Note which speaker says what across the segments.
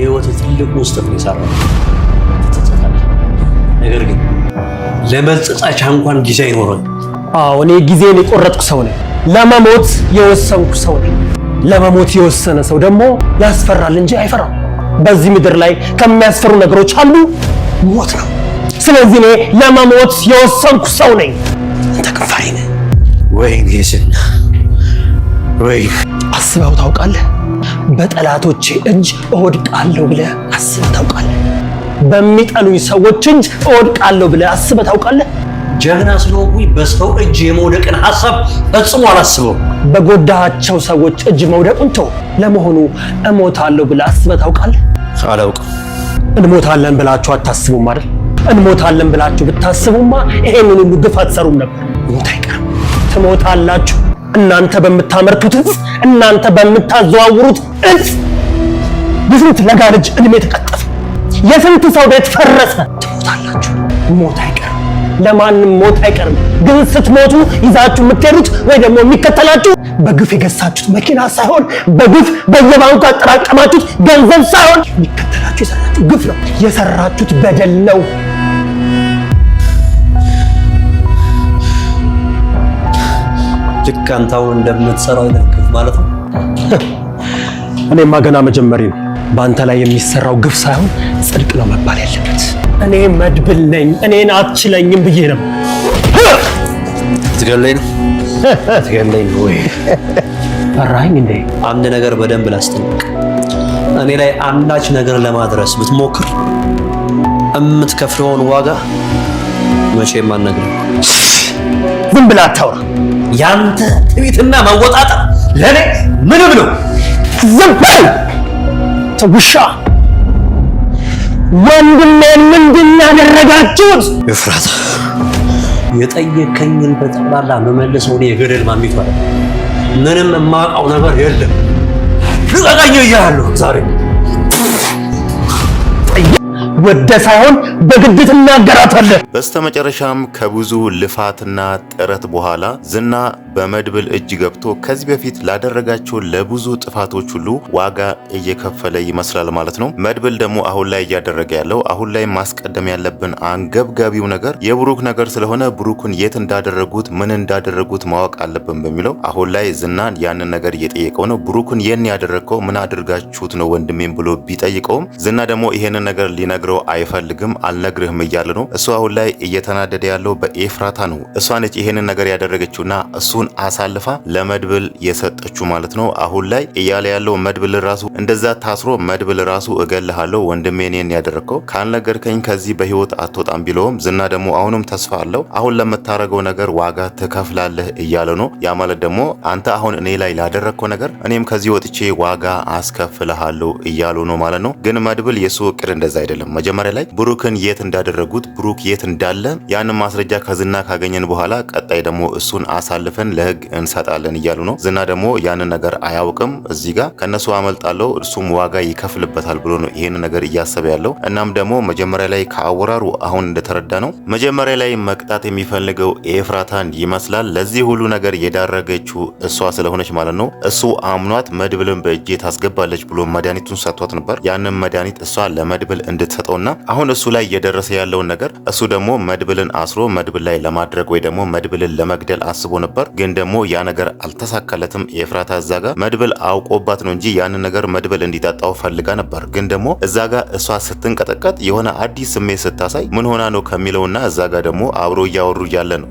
Speaker 1: በህይወት ትልቅ ውስጥ ነው የሰራው። ነገር ግን ለመጸጸቻ እንኳን ጊዜ አይኖርም።
Speaker 2: አዎ እኔ ጊዜን የቆረጥኩ ሰው ነኝ። ለመሞት የወሰንኩ ሰው ነኝ። ለመሞት የወሰነ ሰው ደግሞ ያስፈራል እንጂ አይፈራም። በዚህ ምድር ላይ ከሚያስፈሩ ነገሮች አንዱ ሞት ነው። ስለዚህ እኔ ለመሞት የወሰንኩ ሰው ነኝ። አንተ ከፋሪ ነህ።
Speaker 1: ወይኔ ዝና፣ ወይ
Speaker 2: አስበው ታውቃለህ? በጠላቶቼ እጅ እወድቃለሁ ብለህ አስበህ ታውቃለህ? በሚጠሉኝ ሰዎች እጅ እወድቃለሁ ብለህ አስበህ ታውቃለህ?
Speaker 1: ጀግና ስለሆንኩኝ በሰው እጅ የመውደቅን ሐሳብ ፈጽሞ አላስበውም።
Speaker 2: በጎዳቸው ሰዎች እጅ መውደቁን ተው። ለመሆኑ እሞታለሁ ብለህ አስበህ ታውቃለህ?
Speaker 1: አላውቅም።
Speaker 2: እንሞታለን ብላችሁ አታስቡም አይደል? እንሞታለን ብላችሁ ብታስቡማ ይሄንን ሁሉ ግፍ አትሰሩም ነበር። ሞት አይቀርም፣ ትሞታላችሁ። እናንተ በምታመርቱት እጽ፣ እናንተ በምታዘዋውሩት እጽ የስንት ለጋ ልጅ እድሜ ተቀጠፈ፣ የስንት ሰው ቤት ፈረሰ። ትሞታላችሁ። ሞት አይቀርም፣ ለማንም ሞት አይቀርም። ግን ስትሞቱ ይዛችሁ የምትሄዱት ወይ ደግሞ የሚከተላችሁ በግፍ የገዛችሁት መኪና ሳይሆን በግፍ በየባንኩ ያጠራቀማችሁት ገንዘብ ሳይሆን የሚከተላችሁ የሰራችሁት ግፍ ነው፣ የሰራችሁት በደል ነው።
Speaker 1: ልክ አንተ አሁን እንደምትሰራው አይነት ግፍ ማለት ነው።
Speaker 2: እኔማ ገና መጀመሪ ነው። በአንተ ላይ የሚሰራው ግፍ ሳይሆን ጽድቅ ነው መባል ያለበት። እኔ መድብል ነኝ፣ እኔን አትችለኝም ብዬ ነው።
Speaker 1: ትገለኝ ነው ትገለኝ ወይ?
Speaker 2: ፈራኸኝ እንዴ?
Speaker 1: አንድ ነገር በደንብ ላስጠንቅቅ። እኔ ላይ አንዳች ነገር ለማድረስ ብትሞክር የምትከፍለውን ዋጋ መቼም አልነግርም።
Speaker 2: ዝም ብለህ አታውራ።
Speaker 1: ያንተ ትዕቢትና መወጣጠር ለኔ ምንም ነው።
Speaker 2: ዝም በል ውሻ! ወንድሜን ምንድን ያደረጋችሁት?
Speaker 1: ኤፍራታ፣ የጠየከኝን በጠቅላላ መመለሰው እኔ የገደል ማሚቱ አለ። ምንም የማውቀው ነገር የለም። ልቀቀኝ እያለሁ ዛሬ
Speaker 2: ወደ ሳይሆን በግድ ትናገራታለህ።
Speaker 3: በስተመጨረሻም ከብዙ ልፋትና ጥረት በኋላ ዝና በመድብል እጅ ገብቶ ከዚህ በፊት ላደረጋቸው ለብዙ ጥፋቶች ሁሉ ዋጋ እየከፈለ ይመስላል ማለት ነው። መድብል ደግሞ አሁን ላይ እያደረገ ያለው አሁን ላይ ማስቀደም ያለብን አንገብጋቢው ነገር የብሩክ ነገር ስለሆነ ብሩክን የት እንዳደረጉት ምን እንዳደረጉት ማወቅ አለብን በሚለው አሁን ላይ ዝናን ያንን ነገር እየጠየቀው ነው። ብሩክን የት ያደረግከው ምን አድርጋችሁት ነው ወንድሜም ብሎ ቢጠይቀውም ዝና ደግሞ ይሄንን ነገር ሊነግረው አይፈልግም። አልነግርህም እያለ ነው። እሱ አሁን ላይ እየተናደደ ያለው በኤፍራታ ነው። እሷ ነች ይሄንን ነገር ያደረገችውና እሱን አሳልፋ ለመድብል የሰጠችው ማለት ነው። አሁን ላይ እያለ ያለው መድብል ራሱ እንደዛ ታስሮ መድብል ራሱ እገልሃለሁ ወንድሜ እኔን ያደረግከው ካልነገርከኝ ከዚህ በህይወት አትወጣም ቢለውም ዝና ደግሞ አሁንም ተስፋ አለው። አሁን ለምታረገው ነገር ዋጋ ትከፍላለህ እያለ ነው። ያ ማለት ደግሞ አንተ አሁን እኔ ላይ ላደረግከው ነገር እኔም ከዚህ ወጥቼ ዋጋ አስከፍልሃለሁ እያሉ ነው ማለት ነው። ግን መድብል የሱ እቅድ እንደዛ አይደለም። መጀመሪያ ላይ ብሩክን የት እንዳደረጉት ብሩክ የት እንዳለ ያንን ማስረጃ ከዝና ካገኘን በኋላ ቀጣይ ደግሞ እሱን አሳልፈን ለህግ እንሰጣለን እያሉ ነው። ዝና ደግሞ ያንን ነገር አያውቅም። እዚህ ጋር ከነሱ አመልጣለሁ እርሱም ዋጋ ይከፍልበታል ብሎ ነው ይሄን ነገር እያሰበ ያለው። እናም ደግሞ መጀመሪያ ላይ ከአወራሩ አሁን እንደተረዳ ነው መጀመሪያ ላይ መቅጣት የሚፈልገው ኤፍራታን ይመስላል። ለዚህ ሁሉ ነገር የዳረገችው እሷ ስለሆነች ማለት ነው። እሱ አምኗት መድብልን በእጄ ታስገባለች ብሎ መድኃኒቱን ሰጥቷት ነበር። ያንን መድኃኒት እሷ ለመድብል እንድትሰጠውና አሁን እሱ ላይ እየደረሰ ያለውን ነገር እሱ ደግሞ መድብልን አስሮ መድብል ላይ ለማድረግ ወይ ደግሞ መድብልን ለመግደል አስቦ ነበር። ግን ደግሞ ያ ነገር አልተሳካለትም። ኤፍራታ እዛ ጋር መድብል አውቆባት ነው እንጂ ያንን ነገር መድብል እንዲጠጣው ፈልጋ ነበር። ግን ደግሞ እዛ ጋር እሷ ስትንቀጠቀጥ የሆነ አዲስ ስሜት ስታሳይ ምን ሆና ነው ከሚለውና እዛ ጋር ደግሞ አብሮ እያወሩ እያለ ነው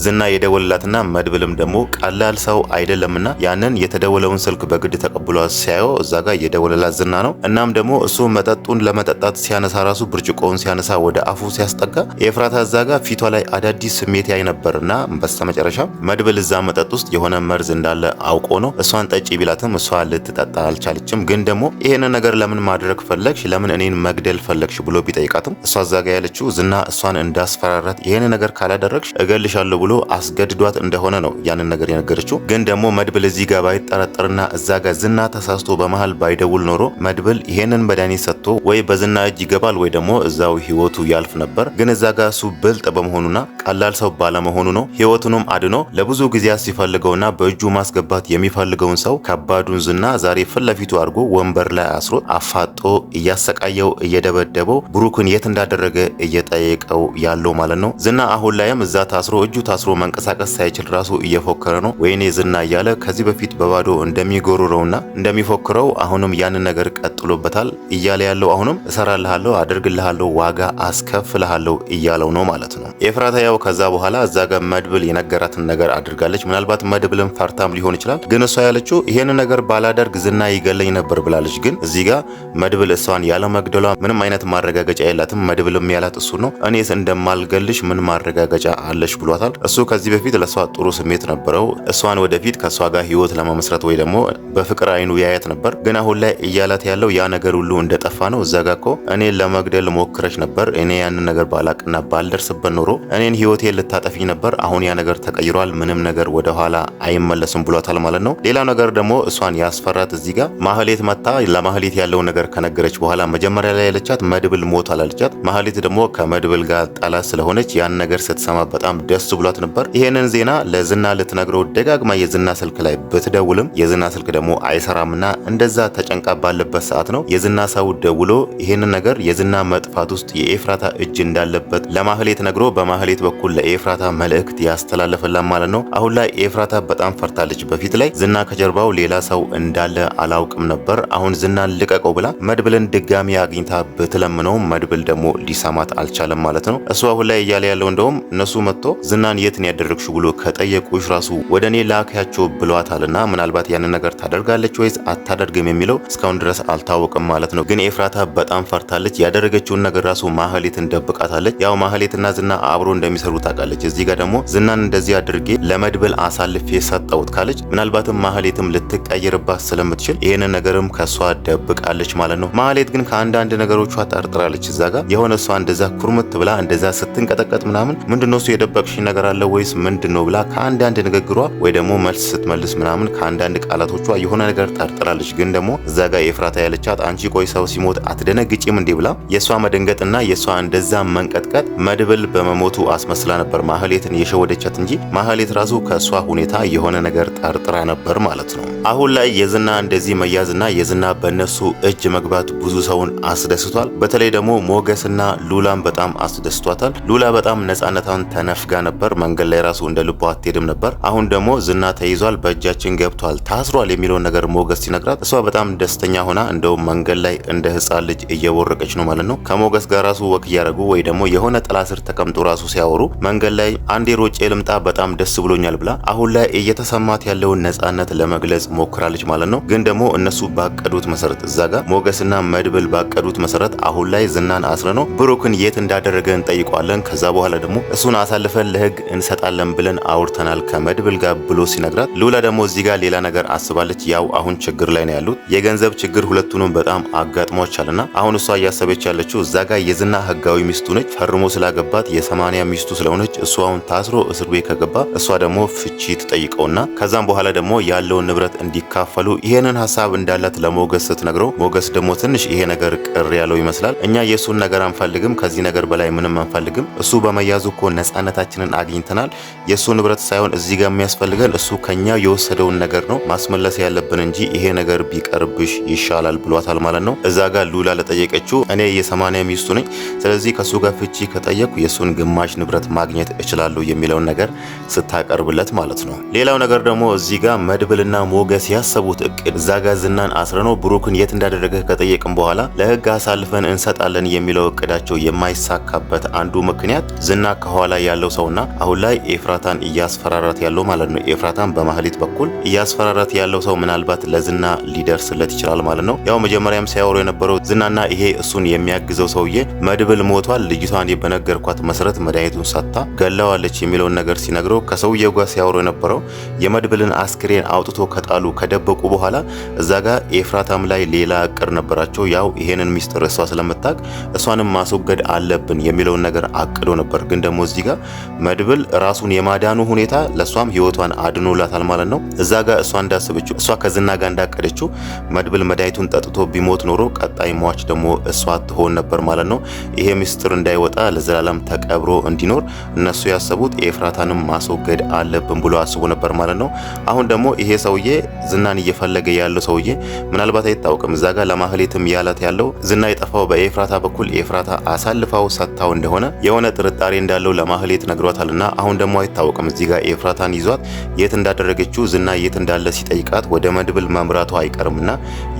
Speaker 3: ዝና የደወለላትና መድብልም ደግሞ ቀላል ሰው አይደለምና ያንን የተደወለውን ስልክ በግድ ተቀብሎ ሲያየው እዛ ጋር የደወለላት ዝና ነው። እናም ደግሞ እሱ መጠጡን ለመጠጣት ሲያነሳ ራሱ ብርጭቆውን ሲያነሳ ወደ አፉ ሲያስጠጋ ኤፍራታ እዛ ጋር ፊቷ ላይ አዳዲስ ስሜት ያይ ነበርና በስተመጨረሻ መድብል እዛ መጠጥ ውስጥ የሆነ መርዝ እንዳለ አውቆ ነው እሷን ጠጪ ቢላትም እሷ ልትጠጣ አልቻለችም። ግን ደግሞ ይሄንን ነገር ለምን ማድረግ ፈለግሽ ለምን እኔን መግደል ፈለግሽ ብሎ ቢጠይቃትም እሷ እዛ ጋር ያለችው ዝና እሷን እንዳስፈራራት ይሄንን ነገር ካላደረግሽ እገልሻለሁ ብሎ አስገድዷት እንደሆነ ነው ያንን ነገር የነገረችው። ግን ደግሞ መድብል እዚህ ጋር ባይጠረጠርና እዛ ጋር ዝና ተሳስቶ በመሃል ባይደውል ኖሮ መድብል ይሄንን መድኃኒት ሰጥቶ ወይ በዝና ዝና እጅ ይገባል ወይ ደግሞ እዛው ህይወቱ ያልፍ ነበር። ግን እዛ ጋር እሱ ብልጥ በመሆኑና ቀላል ሰው ባለመሆኑ ነው ህይወቱንም አድኖ ለብዙ ጊዜያት ሲፈልገውና በእጁ ማስገባት የሚፈልገውን ሰው ከባዱን ዝና ዛሬ ፊት ለፊቱ አድርጎ ወንበር ላይ አስሮ አፋጦ እያሰቃየው እየደበደበው ብሩክን የት እንዳደረገ እየጠየቀው ያለው ማለት ነው። ዝና አሁን ላይም እዛ ታስሮ እጁ ታስሮ መንቀሳቀስ ሳይችል ራሱ እየፎከረ ነው። ወይኔ ዝና እያለ ከዚህ በፊት በባዶ እንደሚጎርረውና እንደሚፎክረው አሁንም ያንን ነገር ቀጥሎበታል እያለ ያለው አሁንም እሰራልሃለሁ፣ አደርግልሃለሁ፣ ዋጋ አስከፍልሃለሁ እያለው ነው ማለት ነው። ኤፍራታ ያው ከዛ በኋላ እዛ ጋር መድብል የነገራትን ነገር አድርጋለች። ምናልባት መድብልን ፈርታም ሊሆን ይችላል። ግን እሷ ያለችው ይሄን ነገር ባላደርግ ዝና ይገለኝ ነበር ብላለች። ግን እዚህ ጋር መድብል እሷን ያለ መግደሏ ምንም አይነት ማረጋገጫ የላትም። መድብልም ያላት እሱ ነው። እኔስ እንደማልገልሽ ምን ማረጋገጫ አለሽ ብሏታል። እሱ ከዚህ በፊት ለሷ ጥሩ ስሜት ነበረው። እሷን ወደፊት ከሷ ጋር ህይወት ለመመስረት ወይ ደግሞ በፍቅር አይኑ ያያት ነበር። ግን አሁን ላይ እያላት ያለው ያ ነገር ሁሉ እንደጠፋ ነው። እዛ ጋር እኮ እኔን ለመግደል ሞክረሽ ነበር። እኔ ያንን ነገር ባላቅና ባልደርስበት ኖሮ እኔን ህይወቴን ልታጠፊኝ ነበር። አሁን ያ ነገር ተቀይሯል። ምንም ነገር ወደ ኋላ አይመለስም ብሏታል ማለት ነው። ሌላው ነገር ደግሞ እሷን ያስፈራት እዚህ ጋር ማህሌት መታ ለማህሌት ያለው ነገር ከነገረች በኋላ መጀመሪያ ላይ ያለቻት መድብል ሞቷል አለቻት። ማህሌት ደግሞ ከመድብል ጋር ጠላት ስለሆነች ያን ነገር ስትሰማ በጣም ደስ ብሏት ነበር። ይሄንን ዜና ለዝና ልትነግረው ደጋግማ የዝና ስልክ ላይ ብትደውልም የዝና ስልክ ደግሞ አይሰራምና እንደዛ ተጨንቃ ባለበት ሰዓት ነው የዝና ሰው ደውሎ ይሄንን ነገር የዝና መጥፋት ውስጥ የኤፍራታ እጅ እንዳለበት ለማህሌት ነግሮ በማህሌት በኩል ለኤፍራታ መልእክት ያስተላለፈላት ማለት ነው። አሁን ላይ ኤፍራታ በጣም ፈርታለች። በፊት ላይ ዝና ከጀርባው ሌላ ሰው እንዳለ አላውቅም ነበር። አሁን ዝናን ልቀቀው ብላ መድብልን ድጋሚ አግኝታ ብትለምነው መድብል ደግሞ ሊሰማት አልቻለም ማለት ነው። እሱ አሁን ላይ እያለ ያለው እንደውም እነሱ መጥቶ ዝናን የትን ያደረግሽው ብሎ ከጠየቁሽ ራሱ ወደ እኔ ላክያቸው ብሏታልና ምናልባት ያንን ነገር ታደርጋለች ወይስ አታደርግም የሚለው እስካሁን ድረስ አልታወቅም ማለት ነው። ግን ኤፍራታ በጣም ፈርታለች። ያደረገችውን ነገር ራሱ ማህሌትን ደብቃታለች። ያው ማህሌትና ዝና አብሮ እንደሚሰሩ ታውቃለች። እዚህ ጋር ደግሞ ዝናን እንደዚህ አድርጌ ለመድብል አሳልፌ ሰጠውት ካለች ምናልባትም ማህሌትም ልትቀየርባት ስለምትችል ይሄንን ነገርም ከሷ ደብቃለች ማለት ነው። ማህሌት ግን ከአንዳንድ ነገሮቿ ጠርጥራለች። እዛ ጋር የሆነ እሷ እንደዛ ኩርምት ብላ እንደዛ ስትንቀጠቀጥ ምናምን ምንድነው እሱ የደበቅሽ ነገር አለ ወይስ ምንድነው ብላ ከአንዳንድ ንግግሯ ወይ ደግሞ መልስ ስትመልስ ምናምን ከአንዳንድ ቃላቶቿ የሆነ ነገር ጠርጥራለች። ግን ደግሞ እዛ ጋር ኤፍራታ ያለቻት አንቺ ቆይ ሰው ሲሞት አትደነግጪም እንዴ ብላ የሷ መደንገጥና የሷ እንደዛ መንቀጥቀጥ መድብል በመሞቱ አስመስላ ነበር ማህሌትን የሸወደቻት እንጂ ማህሌት ራሱ ከሷ ሁኔታ የሆነ ነገር ጠርጥራ ነበር ማለት ነው። አሁን ላይ የዝና እንደዚህ መያዝና የዝና በእነሱ እጅ መግባት ብዙ ሰውን አስደስቷል። በተለይ ደግሞ ሞገስና ሉላን በጣም አስደስቷታል። ሉላ በጣም ነፃነቷን ተነፍጋ ነበር። መንገድ ላይ ራሱ እንደ ልቧ አትሄድም ነበር። አሁን ደግሞ ዝና ተይዟል፣ በእጃችን ገብቷል፣ ታስሯል የሚለውን ነገር ሞገስ ሲነግራት እሷ በጣም ደስተኛ ሆና እንደውም መንገድ ላይ እንደ ህፃን ልጅ እየቦረቀች ነው ማለት ነው። ከሞገስ ጋር ራሱ ወክ እያደረጉ ወይ ደግሞ የሆነ ጥላ ስር ተቀምጦ ራሱ ሲያወሩ መንገድ ላይ አንዴ ሮጬ ልምጣ በጣም ደስ ብሎኛል ብላ አሁን ላይ እየተሰማት ያለውን ነፃነት ለመግለጽ ሞክራለች ማለት ነው። ግን ደግሞ እነሱ ባቀዱት መሰረት እዛ ጋር ሞገስና መድብል ባቀዱት መሰረት አሁን ላይ ዝናን አስረ ነው ብሩክን የት እንዳደረገ እንጠይቀዋለን፣ ከዛ በኋላ ደግሞ እሱን አሳልፈን ለህግ እንሰጣለን ብለን አውርተናል ከመድብል ጋር ብሎ ሲነግራት ሉላ ደግሞ እዚህ ጋር ሌላ ነገር አስባለች። ያው አሁን ችግር ላይ ነው ያሉት። የገንዘብ ችግር ሁለቱንም በጣም አጋጥሟቸዋልና አሁን እሷ እያሰበች ያለችው እዛ ጋር የዝና ህጋዊ ሚስቱ ነች። ፈርሞ ስላገባት የ80 ሚስቱ ስለሆነች እሱ አሁን ታስሮ እስር ቤት ከገባ እሷ ደግሞ ፍቺ ትጠይቀውና ከዛም በኋላ ደግሞ ያለውን ንብረት እንዲካፈሉ ይሄንን ሀሳብ እንዳላት ለሞገስ ስትነግረው ሞገስ ደግሞ ትንሽ ይሄ ነገር ቅር ያለው ይመስላል። እኛ የእሱን ነገር አንፈልግም፣ ከዚህ ነገር በላይ ምንም አንፈልግም። እሱ በመያዙ እኮ ነፃነታችንን አግኝተናል። የእሱ ንብረት ሳይሆን እዚህ ጋር የሚያስፈልገን እሱ ከኛ የወሰደውን ነገር ነው ማስመለስ ያለብን እንጂ ይሄ ነገር ቢቀርብሽ ይሻላል ብሏታል ማለት ነው። እዛ ጋር ሉላ ለጠየቀችው እኔ የ80 ሚስቱ ነኝ፣ ስለዚህ ከሱ ጋር ፍቺ ከጠየቁ የሱን ግማሽ ንብረት ማግኘት እችላለሁ የሚለውን ነገር ስታቀርብለት ማለት ነው። ሌላው ነገር ደግሞ እዚህ ጋር መድብልና ሞገስ ያሰቡት እቅድ እዛ ጋር ዝናን አስረነው ብሩክን የት እንዳደረገ ከጠየቅን በኋላ ለህግ አሳልፈን እንሰጣለን የሚለው እቅዳቸው የማይሳካበት አንዱ ምክንያት ዝና ከኋላ ያለው ሰውና አሁን ላይ ኤፍራታን እያስፈራራት ያለው ማለት ነው። ኤፍራታን በማህሌት በኩል እያስፈራራት ያለው ሰው ምናልባት ለዝና ሊደርስለት ይችላል ማለት ነው። ያው መጀመሪያም ሲያወሩ የነበረው ዝናና ይሄ እሱን የሚያግዘው ሰውዬ መድብል ሞቷል፣ ልጅቷን በነገርኳት መሰረት መድኃኒቱን ሰጥታ ገላዋለች የሚለውን ነገር ሲነግረው ከሰውየው ጋር ሲያወሩ የነበረው የመድብልን አስክሬን አውጥቶ ከጣሉ ከደበቁ በኋላ እዛ ጋር ኤፍራታም ላይ ሌላ እቅድ ነበራቸው። ያው ይሄንን ሚስጥር እሷ ስለምታውቅ እሷንም ማስወገድ አለብን የሚለውን ነገር አቅዶ ነበር። ግን ደግሞ እዚህ ጋር መድብል ራሱን የማዳኑ ሁኔታ ለሷም ህይወቷን አድኖላታል ማለት ነው። እዛ ጋር እሷ እንዳሰበችው እሷ ከዝና ጋር እንዳቀደችው መድብል መድኃኒቱን ጠጥቶ ቢሞት ኖሮ ቀጣይ ሟች ደግሞ ደግሞ እሷ ትሆን ነበር ማለት ነው። ይሄ ሚስጥር እንዳይወጣ ለዘላለም ተቀብሮ እንዲኖር እነሱ ያሰቡት ኤፍራታንም ማስወገድ አለብን ብሎ አስቦ ነበር ማለት ነው። አሁን ደግሞ ይሄ ሰውዬ ዝናን እየፈለገ ያለው ሰውዬ ምናልባት አይታወቅም እዛ ጋር ለማህሌትም ያላት ያለው ዝና የጠፋው በኤፍራታ በኩል ኤፍራታ አሳልፋው ሰጥታው እንደሆነ የሆነ ጥርጣሬ እንዳለው ለማህሌት ነግሯታልና አሁን ደግሞ አይታወቅም እዚህ ጋር ኤፍራታን ይዟት የት እንዳደረገችው ዝና የት እንዳለ ሲጠይቃት ወደ መድብል መምራቱ አይቀርምና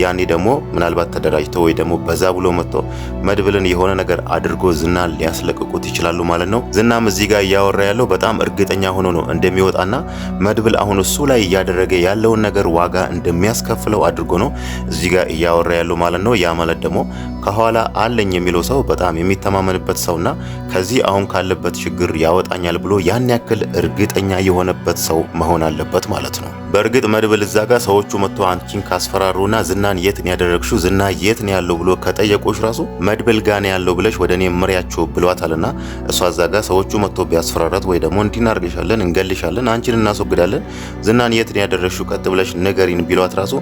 Speaker 3: ያኔ ደግሞ ምናልባት ተደራጅቶ ወይ ደግሞ በዛ ብሎ መጥቶ መድብልን የሆነ ነገር አድርጎ ዝናን ሊያስለቅቁት ይችላሉ ማለት ነው። ዝናም እዚህ ጋር እያወራ ያለው በጣም እርግጠኛ ሆኖ ነው እንደሚወጣና መድብል አሁን እሱ ላይ እያደረገ ያለውን ነገር ዋጋ እንደሚያስከፍለው አድርጎ ነው እዚህ ጋር እያወራ ያለው ማለት ነው። ያ ማለት ደግሞ ከኋላ አለኝ የሚለው ሰው በጣም የሚተማመንበት ሰውና ከዚህ አሁን ካለበት ችግር ያወጣኛል ብሎ ያን ያክል እርግጠኛ የሆነበት ሰው መሆን አለበት ማለት ነው። በእርግጥ መድብል እዛ ጋር ሰዎቹ መጥቶ አንቺን ካስፈራሩና ዝናን የት ነው ያደረግሽው ዝና የት ነው ያለው ብሎ ከጠየቁሽ ራሱ መድብል ጋር ነው ያለው ብለሽ ወደ እኔ ምሪያቸው ብሏታልና እሷ እዛ ጋር ሰዎቹ መጥቶ ቢያስፈራራት ወይ ደግሞ እንዲናርግሻለን እንገልሻለን አንቺን እናስወግዳለን ዝናን የት ነው ያደረግሽው ቀጥ ብለሽ ንገሪን ቢሏት ራሱ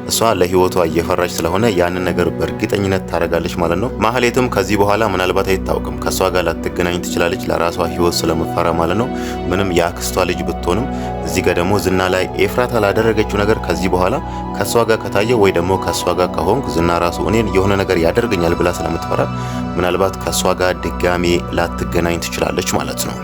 Speaker 3: እሷ ለህይወቷ እየፈራች ስለሆነ ያንን ነገር በእርግጠኝነት ታረጋለች ማለት ነው። ማህሌትም ከዚህ በኋላ ምናልባት አይታወቅም ከሷ ጋር ላትገናኝ ትችላለች ለራሷ ህይወት ስለመፈራ ማለት ነው። ምንም የአክስቷ ልጅ ብትሆንም እዚህ ጋር ደግሞ ዝና ላይ ኤፍራታ ላደረገችው ነገር ከዚህ በኋላ ከሷ ጋር ከታየ ወይ ደግሞ ከሷ ጋር ከሆንክ ዝና ራሱ እኔን የሆነ ነገር ያደርገኛል ብላ ስለምትፈራ ምናልባት ከሷ ጋር ድጋሜ ላትገናኝ ትችላለች ማለት ነው።